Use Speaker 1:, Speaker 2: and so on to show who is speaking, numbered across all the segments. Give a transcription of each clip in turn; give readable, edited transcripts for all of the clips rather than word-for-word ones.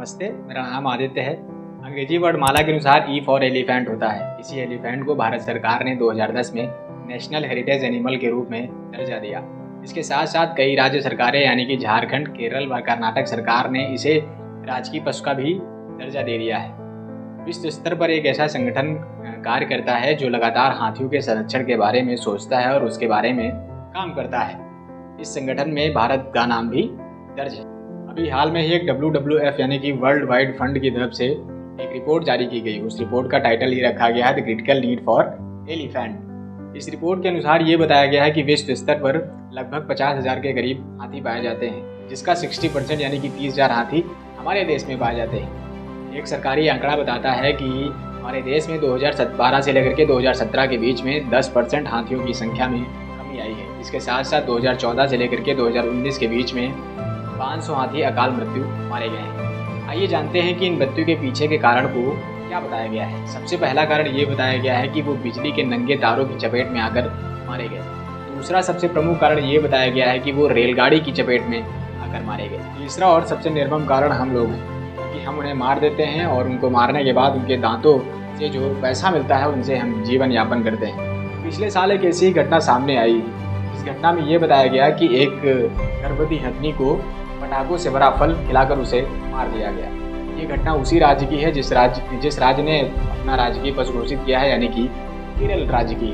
Speaker 1: नमस्ते, मेरा नाम आदित्य है। अंग्रेजी वर्णमाला के अनुसार ई फॉर एलिफेंट होता है। इसी एलिफेंट को भारत सरकार ने 2010 में नेशनल हेरिटेज एनिमल के रूप में दर्जा दिया। इसके साथ साथ कई राज्य सरकारें यानी कि झारखंड, केरल व कर्नाटक सरकार ने इसे राजकीय पशु का भी दर्जा दे दिया है। विश्व स्तर पर एक ऐसा संगठन कार्य करता है जो लगातार हाथियों के संरक्षण के बारे में सोचता है और उसके बारे में काम करता है। इस संगठन में भारत का नाम भी दर्ज है। अभी हाल में ही एक WWF यानी कि वर्ल्ड वाइड फंड की तरफ से एक रिपोर्ट जारी की गई। उस रिपोर्ट का टाइटल ये रखा गया है the critical need for elephant. इस रिपोर्ट के अनुसार ये बताया गया है कि विश्व स्तर पर लगभग 50,000 के करीब हाथी पाए जाते हैं, जिसका 60% यानी कि 30,000 हाथी हमारे देश में पाए जाते हैं। एक सरकारी आंकड़ा बताता है कि हमारे देश में 2012 से लेकर के 2017 के बीच में 10% हाथियों की संख्या में कमी आई है। इसके साथ साथ 2014 से लेकर के 2019 के बीच में 500 हाथी अकाल मृत्यु मारे गए हैं। आइए जानते हैं कि इन मृत्यु के पीछे के कारण को क्या बताया गया है। सबसे पहला कारण ये बताया गया है कि वो बिजली के नंगे तारों की चपेट में आकर मारे गए। दूसरा सबसे प्रमुख कारण ये बताया गया है कि वो रेलगाड़ी की चपेट में आकर मारे गए। तीसरा और सबसे निर्मम कारण हम लोग हैं, क्योंकि हम उन्हें मार देते हैं और उनको मारने के बाद उनके दांतों से जो पैसा मिलता है उनसे हम जीवन यापन करते हैं। पिछले साल एक ऐसी घटना सामने आई। इस घटना में ये बताया गया कि एक गर्भवती हथनी को पटाखों से भरा फल खिलाकर उसे मार दिया गया। ये घटना उसी राज्य की है जिस राज्य ने अपना राजकीय पशु घोषित किया है, यानी कि केरल राज्य की।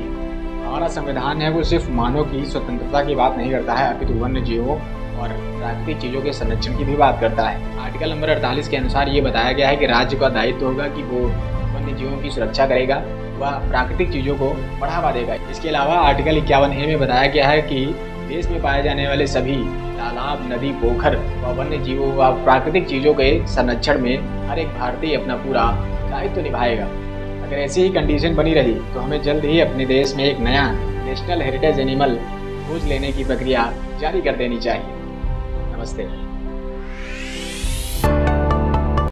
Speaker 1: हमारा संविधान है वो सिर्फ मानव की स्वतंत्रता की बात नहीं करता है, अपितु वन्य जीवों और प्राकृतिक चीज़ों के संरक्षण की भी बात करता है। आर्टिकल नंबर 48 के अनुसार ये बताया गया है कि राज्य का दायित्व होगा कि वो वन्य जीवों की सुरक्षा करेगा, वह प्राकृतिक चीज़ों को बढ़ावा देगा। इसके अलावा आर्टिकल 51A में बताया गया है कि देश में पाए जाने वाले सभी तालाब, नदी, पोखर व वन्य जीवों व प्राकृतिक चीज़ों के संरक्षण में हर एक भारतीय अपना पूरा दायित्व निभाएगा। अगर ऐसी ही कंडीशन बनी रही तो हमें जल्द ही अपने देश में एक नया नेशनल हेरिटेज एनिमल खोज लेने की प्रक्रिया जारी कर देनी चाहिए। नमस्ते।